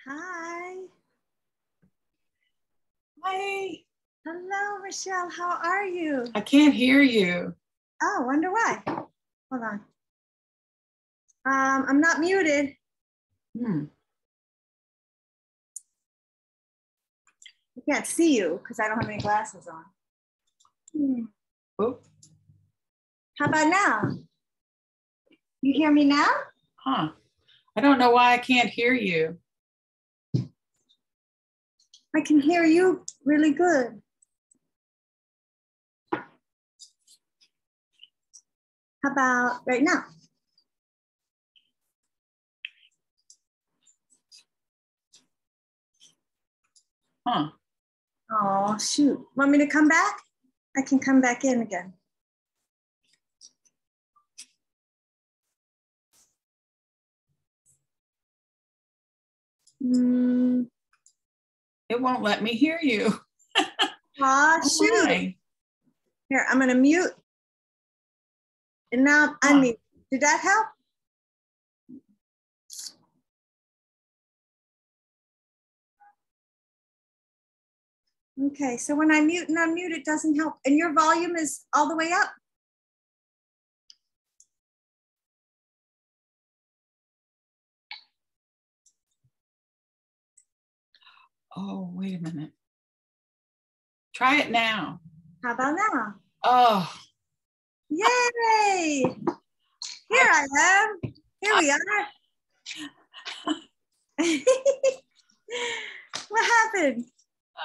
Hi. Hi. Hello, Michelle. How are you? I can't hear you. Oh, wonder why. Hold on. I'm not muted. Hmm. I can't see you because I don't have any glasses on. Oh, How about now? You hear me now? huh. I don't know why I can't hear you. I can hear you really good. How about right now? Huh. Oh, shoot. Want me to come back? I can come back in again. It won't let me hear you. Aw, shoot. Why? Here, I'm going to mute. And now unmute. Did that help? Okay, so when I mute and unmute, it doesn't help. And your volume is all the way up? Oh, wait a minute. Try it now. How about now? Oh. Yay! Here I am. Here we are. What happened?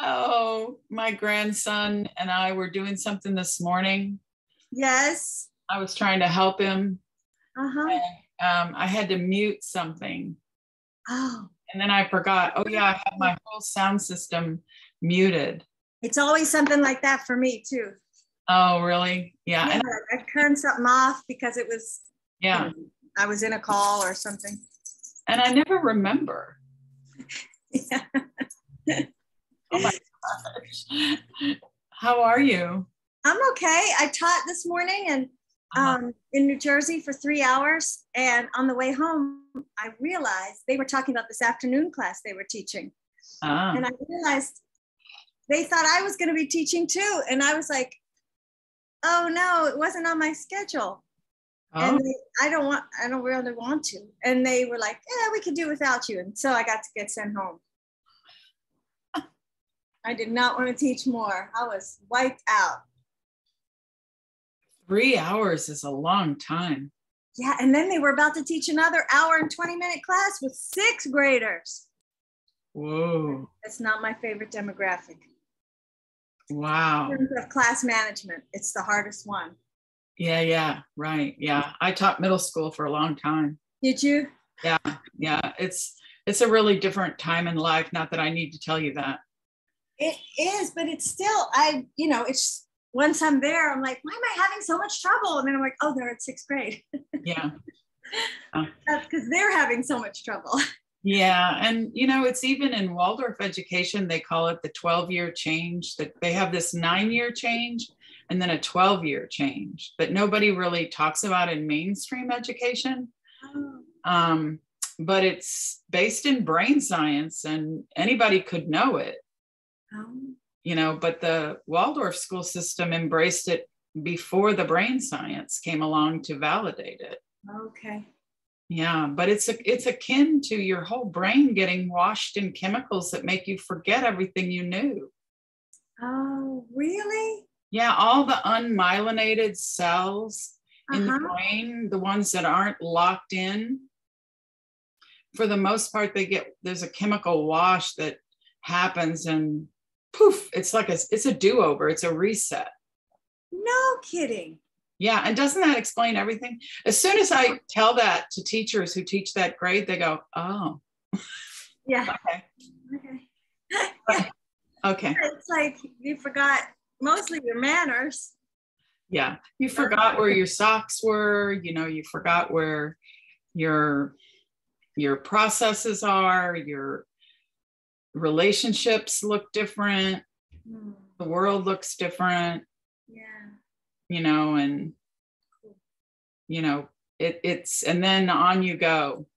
Oh, my grandson and I were doing something this morning. Yes. I was trying to help him. Uh-huh. And, I had to mute something. Oh. And then I forgot, oh yeah, I have my whole sound system muted. It's always something like that for me too. Oh, really? Yeah. Yeah, I turned something off because it was, Yeah. You know, I was in a call or something. And I never remember. Yeah. Oh my gosh. How are you? I'm okay. I taught this morning and in New Jersey for 3 hours. And on the way home, I realized they were talking about this afternoon class they were teaching. And I realized they thought I was going to be teaching too. And I was like, oh no, it wasn't on my schedule. Oh. And I don't really want to. And they were like, yeah, we could do without you. And so I got to get sent home. I did not want to teach more. I was wiped out. 3 hours is a long time. Yeah, and then they were about to teach another hour and 20-minute class with 6th graders. Whoa. That's not my favorite demographic. Wow. In terms of class management, it's the hardest one. Yeah, right. Yeah, I taught middle school for a long time. Did you? Yeah. It's a really different time in life. Not that I need to tell you that. It is, but it's still, it's once I'm there, I'm like, why am I having so much trouble? And then I'm like, oh, they're at 6th grade. Yeah. That's because they're having so much trouble. Yeah. And, it's even in Waldorf education, they call it the 12-year change, that they have this 9-year change and then a 12-year change, but nobody really talks about in mainstream education. Oh. But it's based in brain science and anybody could know it. Oh. But the Waldorf school system embraced it before the brain science came along to validate it. Okay. Yeah, but it's akin to your whole brain getting washed in chemicals that make you forget everything you knew. Oh, really? Yeah, all the unmyelinated cells in the brain, the ones that aren't locked in, for the most part, there's a chemical wash that happens and poof, it's a do-over, it's a reset. No kidding. Yeah, and doesn't that explain everything? As soon as I tell that to teachers who teach that grade, they go, oh. Yeah. Okay. Yeah. Okay. It's like you forgot mostly your manners. Yeah, you forgot where your socks were, you forgot where your processes are, your relationships look different, the world looks different. Yeah. And it's and then on you go.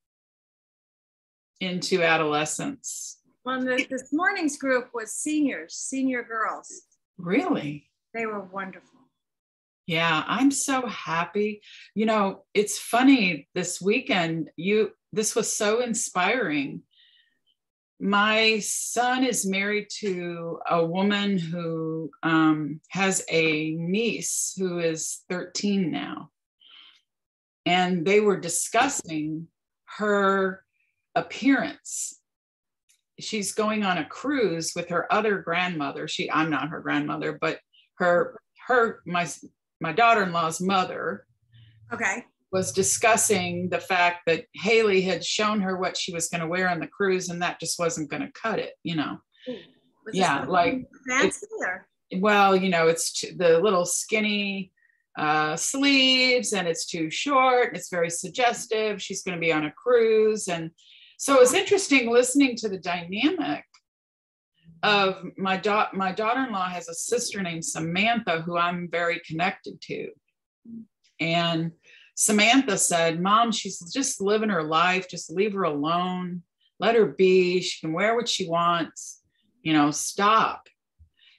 into adolescence. Well, this morning's group was senior girls. Really? They were wonderful. Yeah, I'm so happy. You know, it's funny, this weekend, this was so inspiring. My son is married to a woman who has a niece who is 13 now. And they were discussing her appearance. She's going on a cruise with her other grandmother. I'm not her grandmother, but my daughter-in-law's mother. Okay. Was discussing the fact that Haley had shown her what she was going to wear on the cruise, and that just wasn't going to cut it, you know. Yeah, like fancy well, you know, it's the little skinny sleeves, and it's too short. It's very suggestive. She's going to be on a cruise, and so it's interesting listening to the dynamic of my daughter-in-law has a sister named Samantha who I'm very connected to, and Samantha said, Mom, she's just living her life. Just leave her alone. Let her be. She can wear what she wants. You know, stop.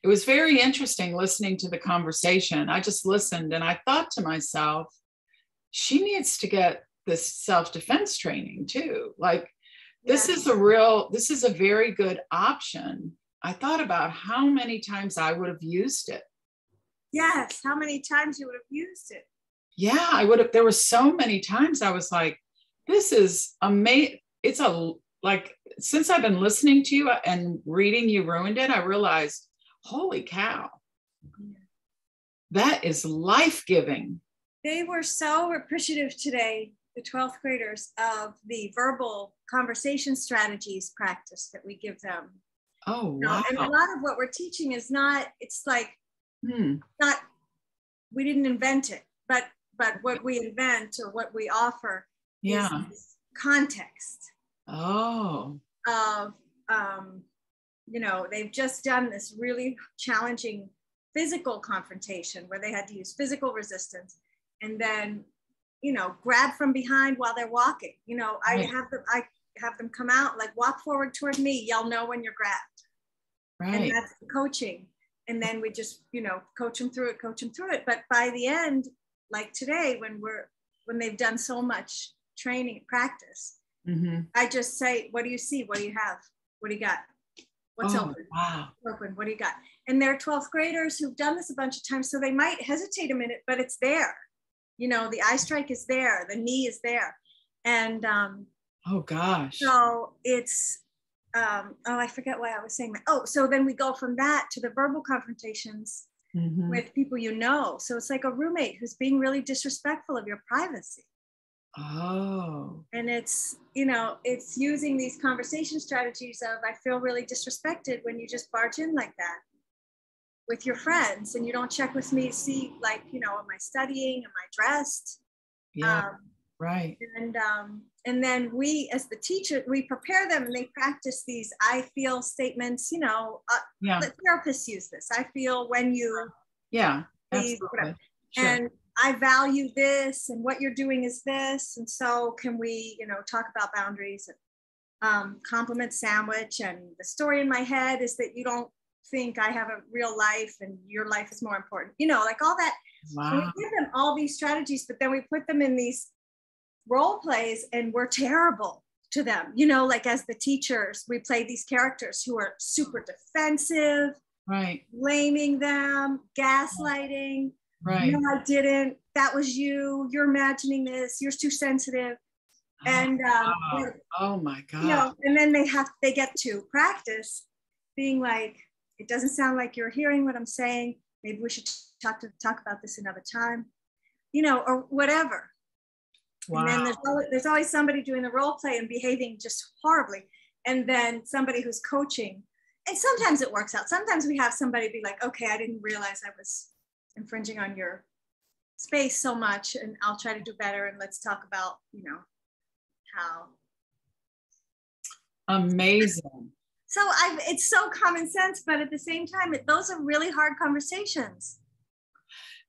It was very interesting listening to the conversation. I just listened and I thought to myself, she needs to get this self-defense training too. Like, this is a very good option. I thought about how many times I would have used it. Yes, how many times you would have used it. Yeah, I would have. There were so many times I was like, this is amazing. It's like, since I've been listening to you and reading You Ruined It, I realized, holy cow, that is life-giving. They were so appreciative today, the 12th graders, of the verbal conversation strategies practice that we give them. Oh, wow. And a lot of what we're teaching is not, it's like, not, we didn't invent it, but what we invent or what we offer is context. Oh. Of, you know, they've just done this really challenging physical confrontation where they had to use physical resistance and then, you know, grab from behind while they're walking. You know, I have them come out, like, walk forward toward me. Y'all know when you're grabbed. Right. And that's the coaching. And then we just, you know, coach them through it. But by the end, like today, when they've done so much training practice, I just say, what do you see? What do you have? What do you got? What's open? Wow. Open. What do you got? And they're 12th graders who've done this a bunch of times, so they might hesitate a minute, but it's there. You know, the eye strike is there, the knee is there, and oh gosh. So it's I forget why I was saying that. Oh, so then we go from that to the verbal confrontations with people you know. So it's like a roommate who's being really disrespectful of your privacy. Oh. And it's, you know, it's using these conversation strategies of, I feel really disrespected when you just barge in like that with your friends and you don't check with me to see, like, you know, am I studying? Am I dressed? Yeah. Right. And then we, as the teacher, we prepare them and they practice these I feel statements, you know, the therapists use this. I feel when you, absolutely. Sure. And I value this and what you're doing is this. And so can we, you know, talk about boundaries and compliment sandwich. And the story in my head is that you don't think I have a real life and your life is more important, you know, like all that. Wow. And we give them all these strategies, but then we put them in these role plays and we're terrible to them, you know, like as the teachers, we play these characters who are super defensive, right, blaming them, gaslighting, right, no, I didn't, that was you, you're imagining this, you're too sensitive. And oh my God, you know, and then they get to practice being like, it doesn't sound like you're hearing what I'm saying, maybe we should talk about this another time, you know, or whatever. Wow. And then there's always somebody doing the role play and behaving just horribly. And then somebody who's coaching. And sometimes it works out. Sometimes we have somebody be like, okay, I didn't realize I was infringing on your space so much and I'll try to do better. And let's talk about, you know, how. Amazing. So it's so common sense, but at the same time, those are really hard conversations.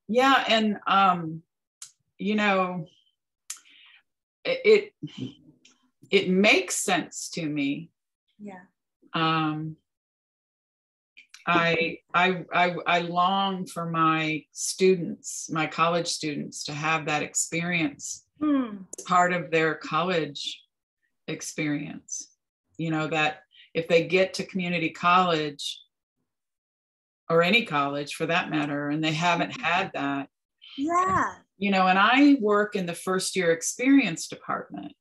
Yeah. And, you know, it makes sense to me. Yeah. I long for my students, my college students, to have that experience as part of their college experience. You know, that if they get to community college, or any college for that matter, and they haven't had that. Yeah. You know, and I work in the first year experience department.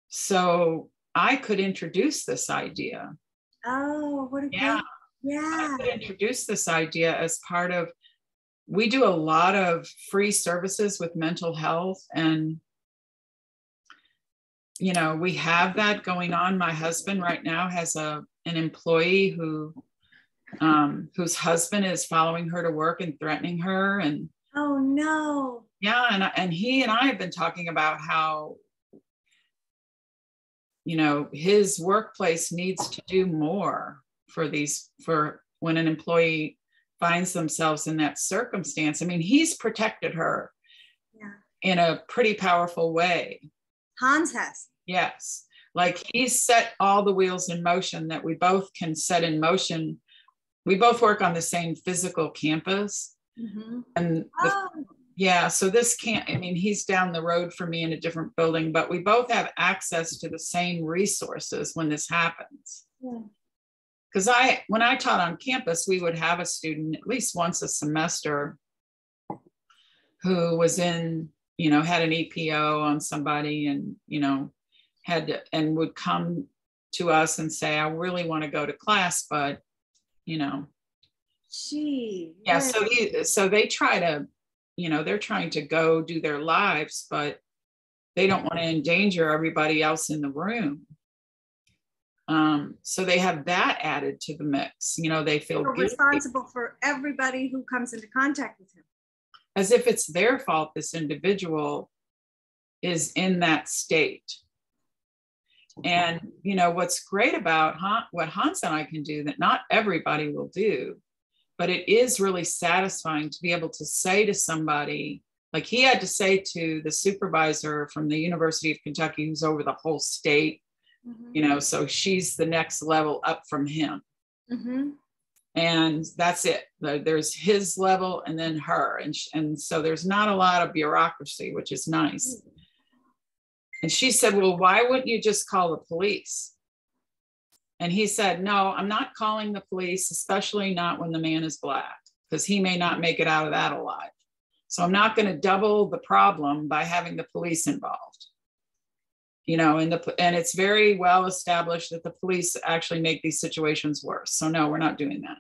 So I could introduce this idea. Oh, what a great, yeah. I could introduce this idea as part of, we do a lot of free services with mental health, and you know, we have that going on. My husband right now has an employee whose husband is following her to work and threatening her. And oh no. Yeah, and he and I have been talking about how, you know, his workplace needs to do more for when an employee finds themselves in that circumstance. I mean, he's protected her in a pretty powerful way. Hans has. Yes. Like, he's set all the wheels in motion that we both can set in motion. We both work on the same physical campus. And so this can't, I mean, he's down the road from me in a different building, but we both have access to the same resources when this happens. Because when I taught on campus, we would have a student at least once a semester who was in, you know, had an EPO on somebody, and, you know, and would come to us and say, I really want to go to class, but, you know. Yeah, so they try to, you know, they're trying to go do their lives, but they don't want to endanger everybody else in the room. So they have that added to the mix. You know, they feel responsible for everybody who comes into contact with him. As if it's their fault this individual is in that state. And, you know, what's great about what Hans and I can do that not everybody will do, but it is really satisfying to be able to say to somebody, like he had to say to the supervisor from the University of Kentucky, who's over the whole state, you know, so she's the next level up from him. And that's it. There's his level and then her. And so there's not a lot of bureaucracy, which is nice. And she said, well, why wouldn't you just call the police? And he said, no, I'm not calling the police, especially not when the man is Black, because he may not make it out of that alive. So I'm not going to double the problem by having the police involved. You know, and it's very well established that the police actually make these situations worse. So no, we're not doing that.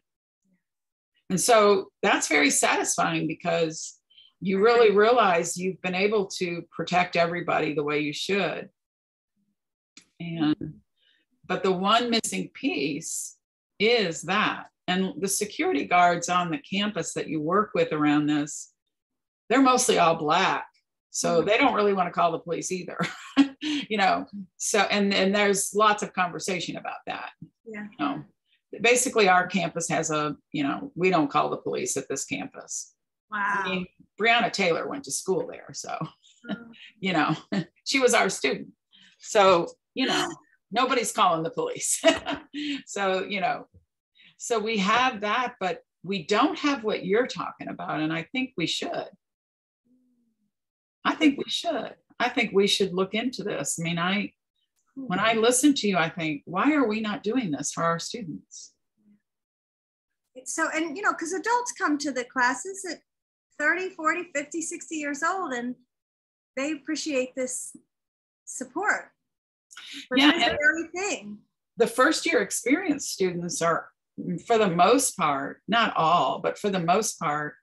And so that's very satisfying, because you really realize you've been able to protect everybody the way you should. But the one missing piece is that, and the security guards on the campus that you work with around this, they're mostly all Black. So they don't really want to call the police either, you know? So, and there's lots of conversation about that. Yeah. You know? Basically our campus has you know, we don't call the police at this campus. Wow. I mean, Breonna Taylor went to school there. So, you know, she was our student. So, you know, nobody's calling the police. So, you know, so we have that, but we don't have what you're talking about. And I think we should. I think we should look into this. I mean, when I listen to you, I think, why are we not doing this for our students? So, and, you know, because adults come to the classes at 30, 40, 50, 60 years old, and they appreciate this support. Yeah, this very thing. The first year experience students are, for the most part, not all, but for the most part,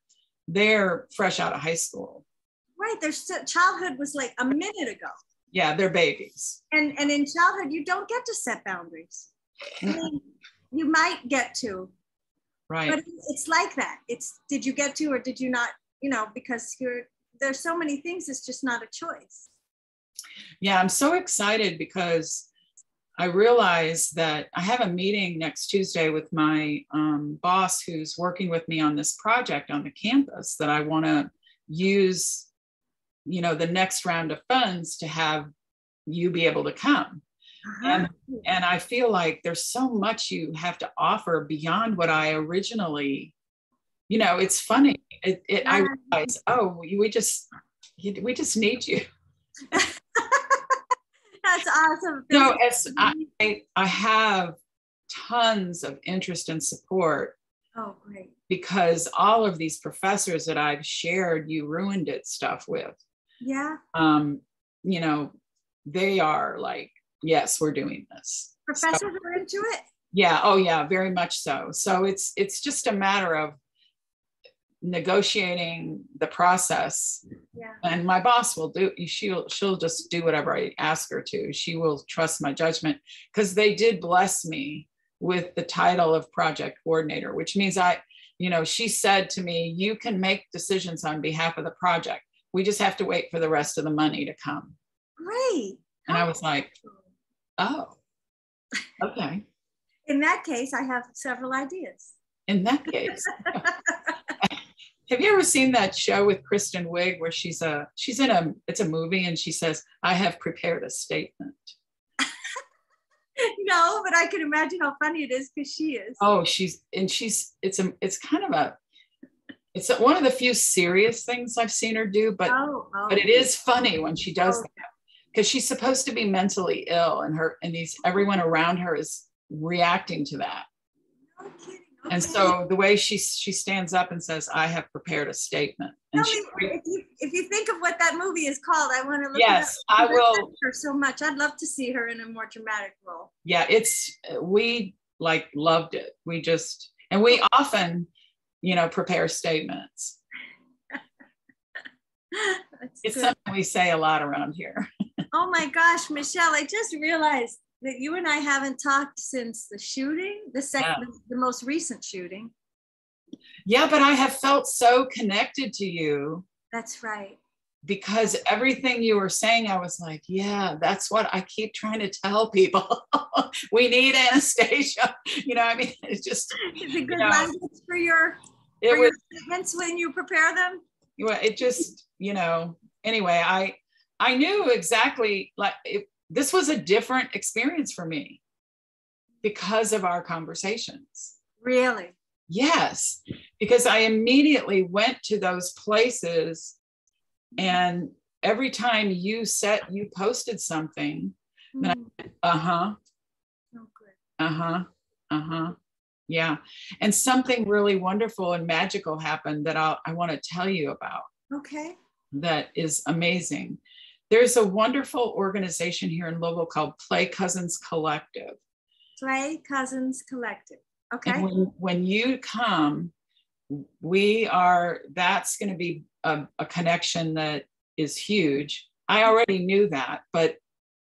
they're fresh out of high school. Right, their childhood was like a minute ago. Yeah, they're babies. And in childhood, you don't get to set boundaries. I mean, you might get to. Right. But it's like that. It's, did you get to or did you not, you know, because there's so many things, it's just not a choice. Yeah, I'm so excited because I realize that I have a meeting next Tuesday with my boss who's working with me on this project on the campus that I want to use, you know, the next round of funds to have you be able to come. And I feel like there's so much you have to offer beyond what I originally, it's funny. I realize, we just need you. That's awesome. I have tons of interest and support. Oh, great. Because all of these professors that I've shared You Ruined It stuff with, they are like, yes, we're doing this. Professors are into it? Yeah. Oh yeah, very much so. So it's just a matter of negotiating the process. Yeah. And my boss will she'll just do whatever I ask her to. She will trust my judgment, because they did bless me with the title of project coordinator, which means she said to me, you can make decisions on behalf of the project. We just have to wait for the rest of the money to come. Great. And I was like, oh, okay. In that case, I have several ideas. In that case. Have you ever seen that show with Kristen Wiig where it's a movie and she says, I have prepared a statement? No, but I can imagine how funny it is, because she is. Oh, it's one of the few serious things I've seen her do, but it is funny when she does that, because she's supposed to be mentally ill, and everyone around her is reacting to that. No kidding. Okay. And so the way she stands up and says, I have prepared a statement. And if you think of what that movie is called, I want to look Yes, it up. I will. Her so much. I'd love to see her in a more dramatic role. Yeah, we loved it. We often, prepare statements. It's good. Something we say a lot around here. Oh my gosh, Michelle, I just realized that you and I haven't talked since the shooting, the most recent shooting. Yeah, but I have felt so connected to you. That's right. Because everything you were saying, I was like, yeah, that's what I keep trying to tell people. We need Anastasia. It's just. Is it good language for your statements when you prepare them? It just, anyway, I knew exactly, this was a different experience for me because of our conversations. Really? Yes, because I immediately went to those places, and every time you posted something, then I went, yeah. And something really wonderful and magical happened that I want to tell you about. Okay. That is amazing. There's a wonderful organization here in Louisville called Play Cousins Collective. Play Cousins Collective. Okay. And when you come, that's going to be a connection that is huge. I already knew that, but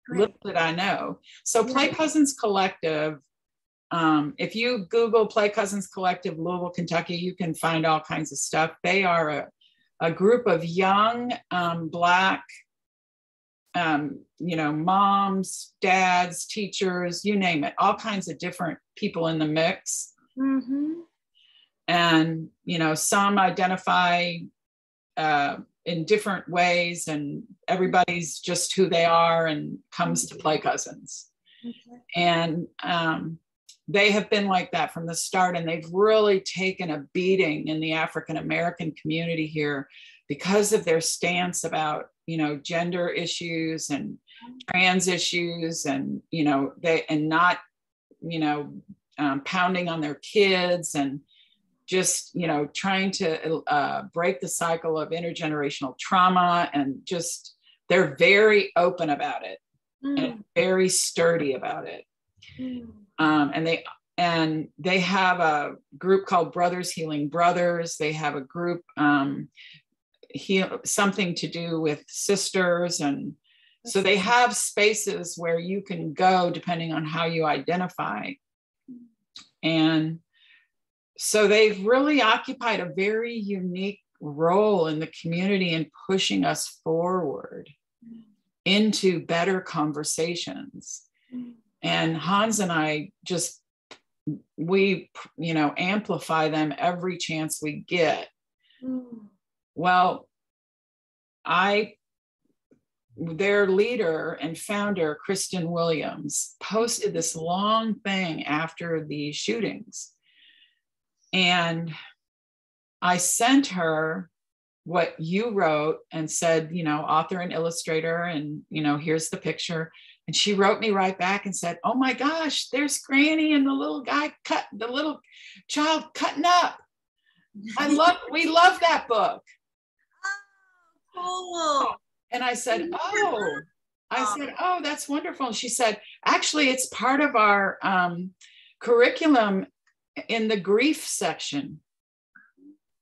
little did I know. So Play Cousins Collective, if you Google Play Cousins Collective, Louisville, Kentucky, you can find all kinds of stuff. They are a group of young Black moms, dads, teachers, you name it, all kinds of different people in the mix. Mm-hmm. And, some identify in different ways, and everybody's just who they are and comes to Play Cousins. Okay. And they have been like that from the start, and they've really taken a beating in the African-American community here because of their stance about gender issues and trans issues, and not pounding on their kids, and just trying to break the cycle of intergenerational trauma, and just they're very open about it and very sturdy about it. And they have a group called Brothers Healing Brothers. They have a group something to do with sisters, and so they have spaces where you can go depending on how you identify. And so they've really occupied a very unique role in the community in pushing us forward into better conversations. And Hans and I we amplify them every chance we get. Well, I their leader and founder, Kristen Williams, posted this long thing after the shootings. And I sent her what you wrote and said, you know, author and illustrator, and, you know, here's the picture. And she wrote me right back and said, oh my gosh, there's Granny and the little child cutting up. We love that book. Oh, cool. And I said, oh, that's wonderful. And she said, actually, it's part of our curriculum in the grief section.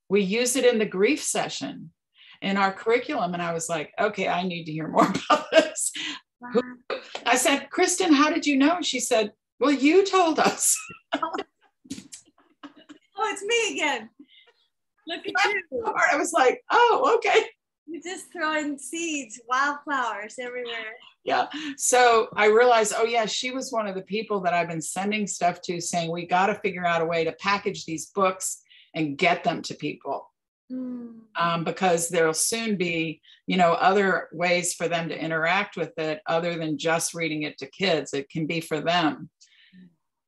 We use it in the grief session in our curriculum. And I was like, okay, I need to hear more about this. Wow. I said, Kristen, how did you know? And she said, well, you told us. Oh, it's me again. Look at you. I was like, oh, okay. You're just throwing seeds, wildflowers everywhere. Yeah. So I realized, oh yeah, she was one of the people that I've been sending stuff to, saying, we got to figure out a way to package these books and get them to people. Because there'll soon be, you know, other ways for them to interact with it other than just reading it to kids. It can be for them.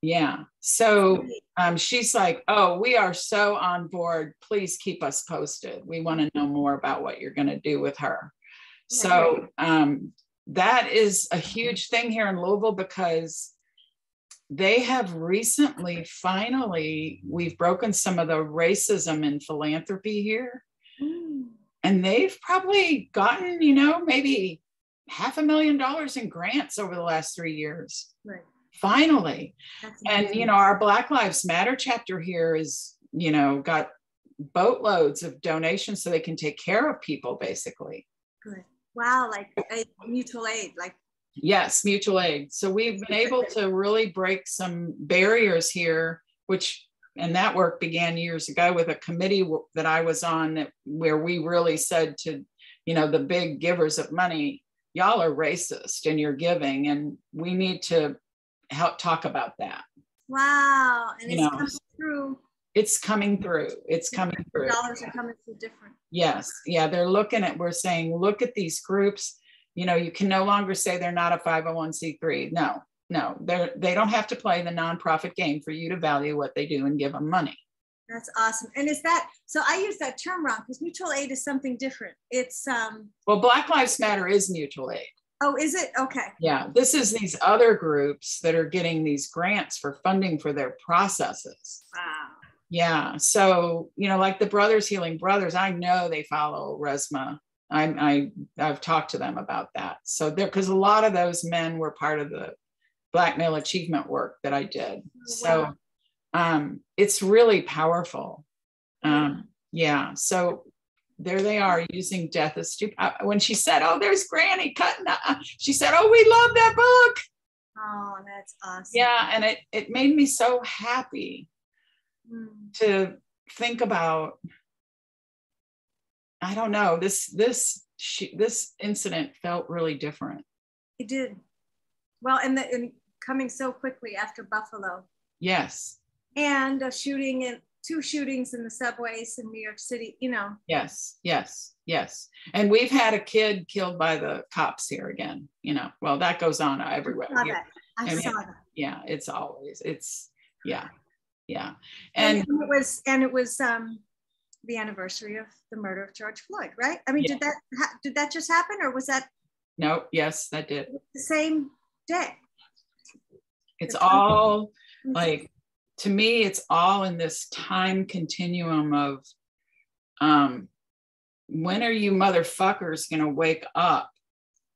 Yeah. So she's like, oh, we are so on board. Please keep us posted. We want to know more about what you're going to do with her. So that is a huge thing here in Louisville, because they have recently, finally, we've broken some of the racism in philanthropy here. And they've probably gotten, you know, maybe $500,000 in grants over the last 3 years. Right. Finally. And, you know, our Black Lives Matter chapter here is, you know, got boatloads of donations so they can take care of people, basically. Good. Wow. Like mutual aid, like. Yes, mutual aid. So we've been able to really break some barriers here, and that work began years ago with a committee that I was on, where we really said to, you know, the big givers of money, y'all are racist in your giving, and we need to help talk about that. Wow. And it's coming through. It's coming through. It's coming through. Dollars are coming through different. Yes. Yeah. We're saying, look at these groups. You know, you can no longer say they're not a 501c3. No, they don't have to play the nonprofit game for you to value what they do and give them money. That's awesome. And is that, so I use that term wrong, because mutual aid is something different. It's well, Black Lives Matter is mutual aid. Oh, is it? Okay. Yeah, this is these other groups that are getting these grants for funding for their processes. Wow. Yeah. So, you know, like the Brothers Healing Brothers, I know they follow RESMA. I've talked to them about that. So because a lot of those men were part of the Black male achievement work that I did. So it's really powerful. Yeah. So there they are, using death as stupid. When she said, oh, there's Granny cutting up, she said, oh, we love that book. Oh, that's awesome. Yeah. And it made me so happy to think about, I don't know, this incident felt really different. It did. Well, and coming so quickly after Buffalo. Yes. And two shootings in the subways in New York City, you know. Yes. And we've had a kid killed by the cops here again, you know. Well, that goes on everywhere. I saw that. Yeah, it's always, yeah. And it was the anniversary of the murder of George Floyd, right? I mean, did that just happen, or was that? No, yes, that did. The same day. It's all like, to me, it's all in this time continuum of when are you motherfuckers gonna wake up?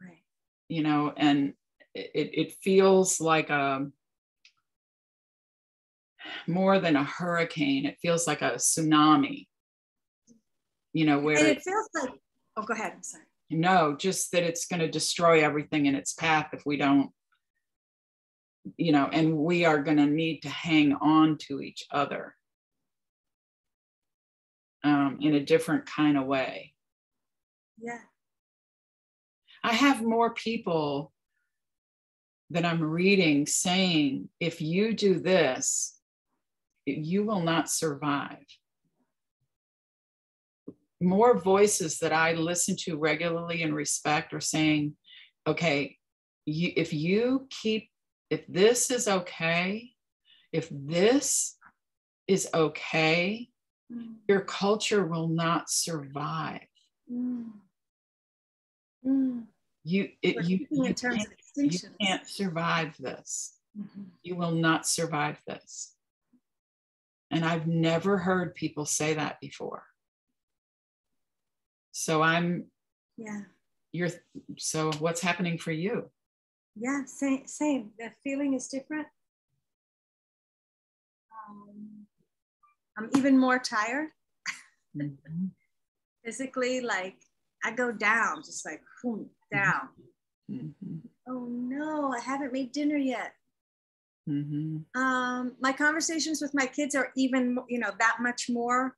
Right. You know, and it feels like more than a hurricane. It feels like a tsunami. You know, where and it feels like, oh, go ahead, I'm sorry. No, just that it's going to destroy everything in its path if we don't, you know, and we are going to need to hang on to each other in a different kind of way. Yeah. I have more people that I'm reading saying, if you do this, you will not survive. more voices that I listen to regularly and respect are saying, okay, if this is okay, if this is okay, your culture will not survive. You can't survive this. You will not survive this. And I've never heard people say that before. So so what's happening for you? Yeah, same. The feeling is different. I'm even more tired. Physically, like I go down, just like down. Oh no, I haven't made dinner yet. My conversations with my kids are even, that much more.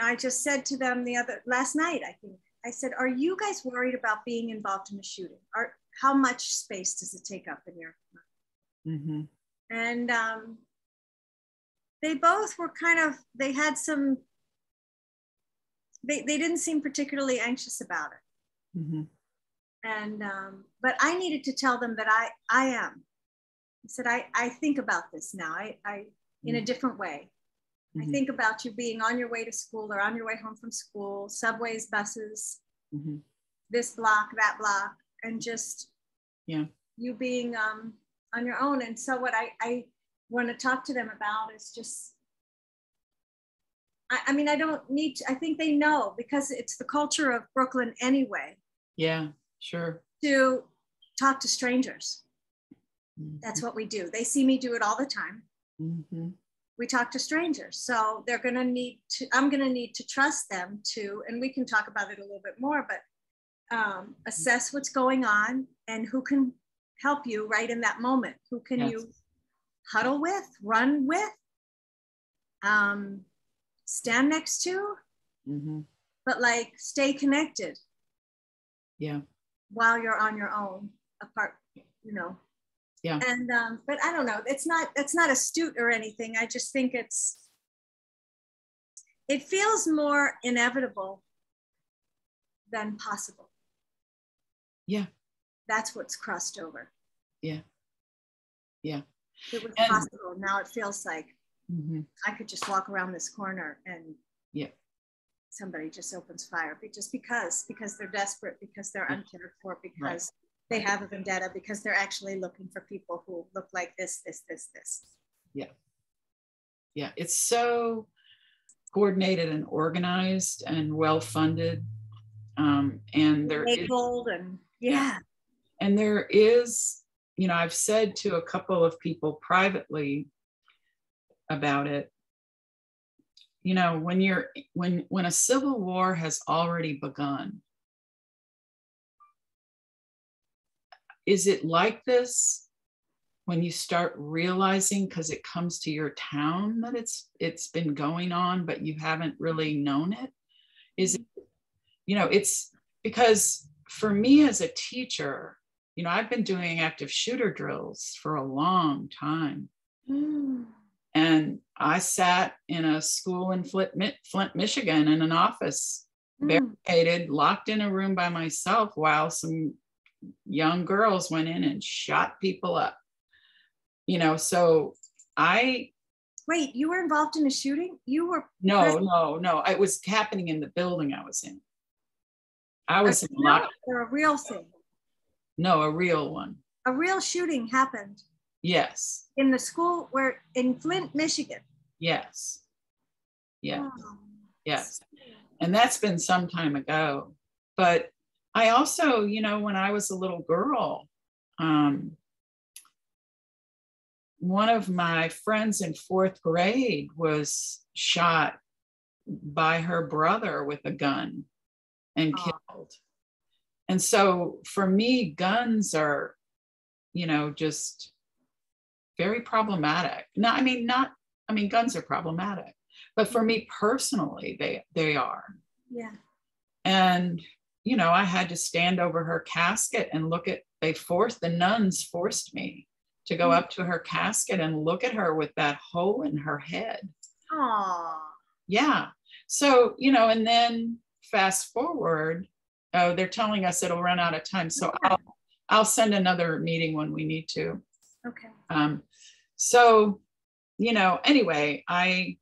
I just said to them last night, I think, I said, are you guys worried about being involved in a shooting? Or how much space does it take up in your mind? And they both were they had some, they didn't seem particularly anxious about it. And, but I needed to tell them that I am. I said, I think about this now, I in a different way. I think about you being on your way to school or on your way home from school, subways, buses, this block, that block, and just you being on your own. And so what I want to talk to them about is just, I mean, I don't need to, I think they know, because it's the culture of Brooklyn anyway. Yeah, sure. To talk to strangers. That's what we do. They see me do it all the time. We talk to strangers. So they're going to need to, I'm going to need to trust them to, and we can talk about it a little bit more, but assess what's going on and who can help you right in that moment. Who can you huddle with, run with, stand next to, but like stay connected. Yeah. While you're on your own, apart, Yeah. And but I don't know. It's not astute or anything. I just think it feels more inevitable than possible. Yeah. That's what's crossed over. Yeah. Yeah. It was possible. Now it feels like I could just walk around this corner and somebody just opens fire, just because they're desperate, because they're uncared for, because they have a vendetta, because they're actually looking for people who look like this. Yeah. Yeah. It's so coordinated and organized and well-funded. And there is, and there is, I've said to a couple of people privately about it, when a civil war has already begun, is it like this when you start realizing, because it comes to your town, that it's been going on, but you haven't really known it? Is it, it's because for me as a teacher, I've been doing active shooter drills for a long time. And I sat in a school in Flint, Michigan, in an office, barricaded, locked in a room by myself, while some young girls went in and shot people up. So Wait, you were involved in a shooting? You were? No. It was happening in the building I was in. I was in or a real thing? No, a real one. A real shooting happened? Yes. In the school in Flint, Michigan? Yes. Yeah. Oh. Yes. And that's been some time ago. But I also, when I was a little girl, one of my friends in 4th grade was shot by her brother with a gun and killed. And so for me, guns are, just very problematic. Guns are problematic, but for me personally, they are. Yeah. And, I had to stand over her casket and the nuns forced me to go up to her casket and look at her with that hole in her head. Aww. Yeah. So, you know, and then fast forward, oh, they're telling us it'll run out of time. So I'll send another meeting when we need to. Okay. So, you know, anyway, I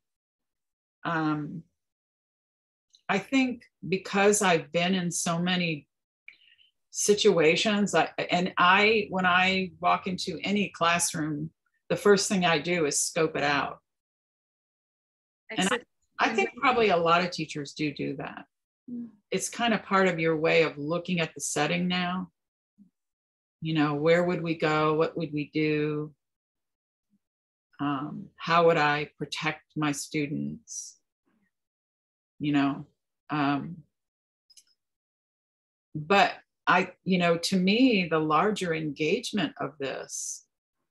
think because I've been in so many situations, when I walk into any classroom, the first thing I do is scope it out. And I think probably a lot of teachers do that. It's kind of part of your way of looking at the setting now. You know, where would we go? What would we do? How would I protect my students? You know, but you know, to me, the larger engagement of this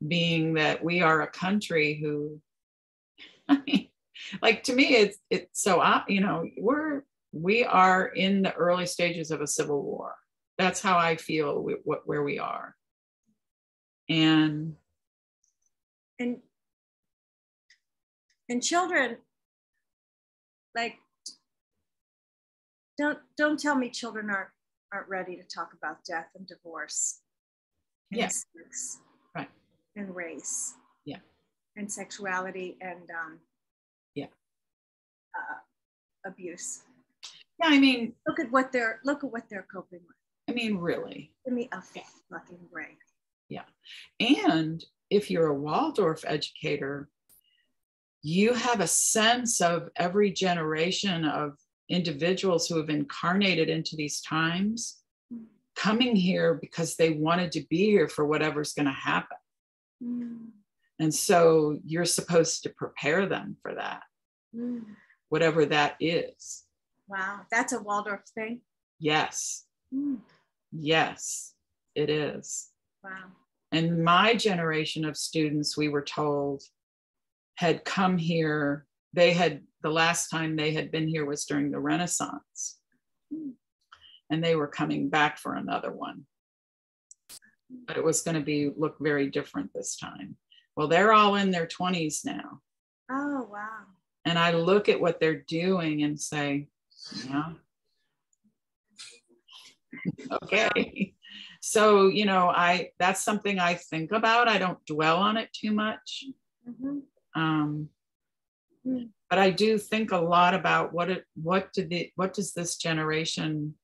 being that we are a country who, I mean, like, to me, it's so, you know, we are in the early stages of a civil war. That's how I feel where we are. And children, like, don't tell me children aren't ready to talk about death and divorce and sex, right, and race, and sexuality, and abuse. Yeah, I mean, look at what they're coping with. I mean, really, give me a fucking break. Yeah. And if you're a Waldorf educator, you have a sense of every generation of individuals who have incarnated into these times coming here because they wanted to be here for whatever's going to happen. And so you're supposed to prepare them for that, whatever that is. Wow, that's a Waldorf thing? Yes. Yes, it is. Wow. And my generation of students, we were told, had come here. The last time they had been here was during the Renaissance. And they were coming back for another one. But it was going to look very different this time. Well, they're all in their 20s now. Oh, wow. And I look at what they're doing and say, yeah. Okay. So, you know, that's something I think about. I don't dwell on it too much. But I do think a lot about what does this generation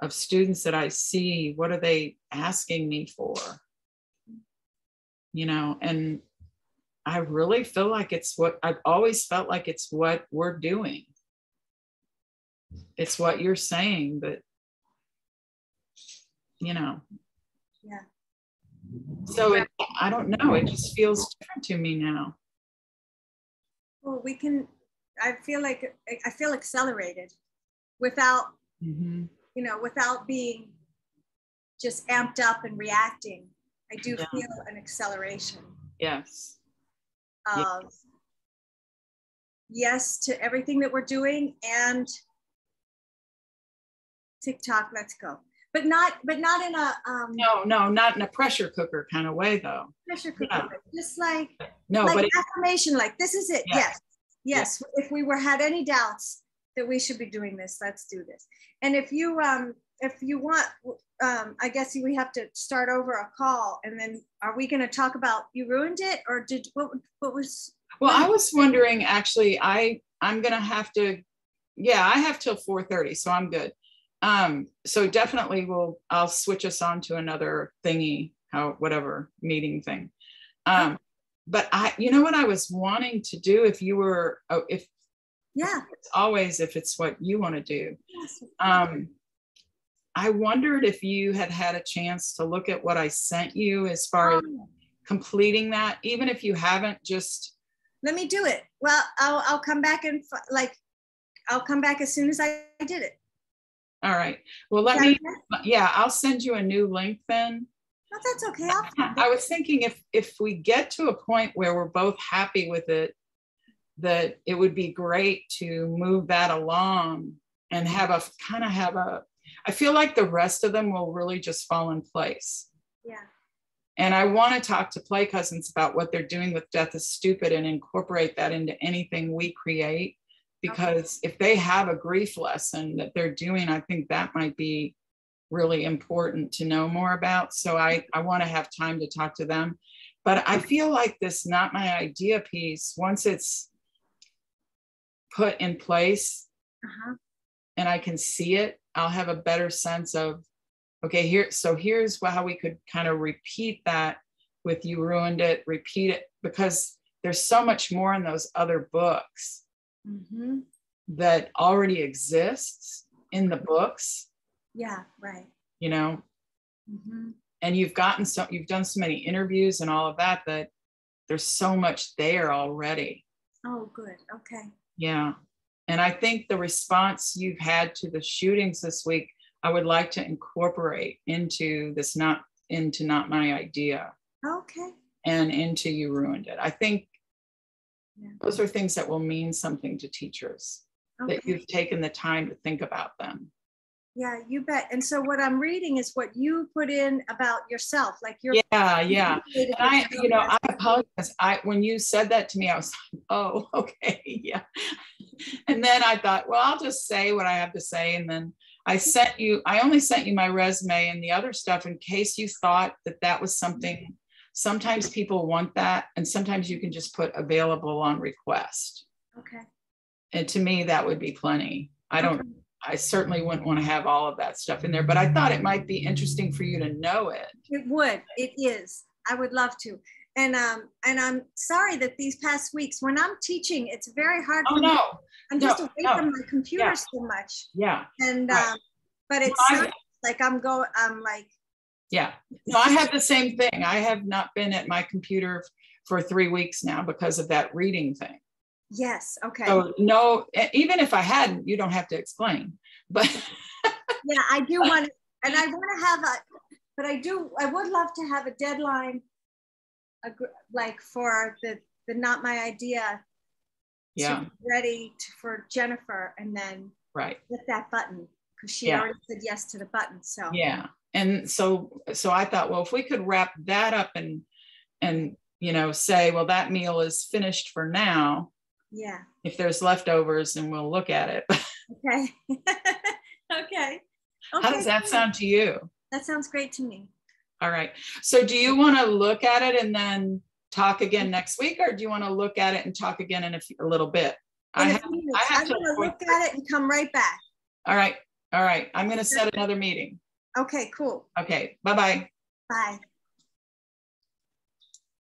of students that I see, what are they asking me for? You know, and I really feel like I've always felt like it's what we're doing. It's what you're saying, but you know. Yeah. So I don't know, it just feels different to me now. Well, I feel accelerated without, you know, without being just amped up and reacting. I do feel an acceleration. Yes. Of yes to everything that we're doing, and TikTok, let's go. But not in a no, not in a pressure cooker kind of way though. Pressure cooker, just like affirmation, like this is it. Yes. If we had any doubts that we should be doing this, let's do this. And if you want, I guess we have to start over a call, and then are we going to talk about You Ruined It, or what was? Well, I was wondering, actually, I'm going to have to, I have till 4:30, so I'm good. So definitely I'll switch us on to another thingy, whatever meeting thing. But you know what I was wanting to do, if it's what you want to do. Yes. I wondered if you had a chance to look at what I sent you as far as completing that, even if you haven't, just. Let me do it. Well, I'll come back and I'll come back as soon as I did it. All right. Well, I'll send you a new link then. No, that's okay. I was thinking if we get to a point where we're both happy with it, that it would be great to move that along and I feel like the rest of them will really just fall in place. Yeah. And I want to talk to Play Cousins about what they're doing with Death is Stupid and incorporate that into anything we create, because if they have a grief lesson that they're doing, I think that might be really important to know more about. So I want to have time to talk to them. But I feel like this Not My Idea piece, once it's put in place and I can see it, I'll have a better sense of, okay, here's how we could kind of repeat that with You Ruined It, repeat it, because there's so much more in those other books that already exists in the books. Yeah, right. You know, and you've done so many interviews and all of that, that there's so much there already. Oh, good. Okay. Yeah. And I think the response you've had to the shootings this week, I would like to incorporate into Not My Idea. Okay. And into You Ruined It. I think those are things that will mean something to teachers, that you've taken the time to think about them. Yeah, you bet. And so what I'm reading is what you put in about yourself, like your And I apologize. When you said that to me, I was like, oh, okay, yeah. And then I thought, well, I'll just say what I have to say. And then I only sent you my resume and the other stuff in case you thought that was something. Sometimes people want that, and sometimes you can just put available on request. Okay. And to me, that would be plenty. I certainly wouldn't want to have all of that stuff in there, but I thought it might be interesting for you to know it. It would. It is. I would love to. And I'm sorry that these past weeks when I'm teaching, it's very hard for me. I'm just away from my computer so much. Yeah. And but it sounds like yeah. No, I have the same thing. I have not been at my computer for 3 weeks now because of that reading thing. Yes. Okay. So no, even if I hadn't, you don't have to explain. But yeah, I do want to, and I want to have I would love to have a deadline, like for the Not My Idea. Yeah. Ready for Jennifer, and then hit that button because she already said yes to the button. So yeah. And so I thought, well, if we could wrap that up and say, well, that meal is finished for now. Yeah. If there's leftovers, and we'll look at it. Okay. Okay. How does that sound to you? That sounds great to me. All right. So do you want to look at it and then talk again next week, or do you want to look at it and talk again in a little bit? I'm going to look at it and come right back. All right. I'm going to set another meeting. Okay, cool. Okay. Bye-bye. Bye.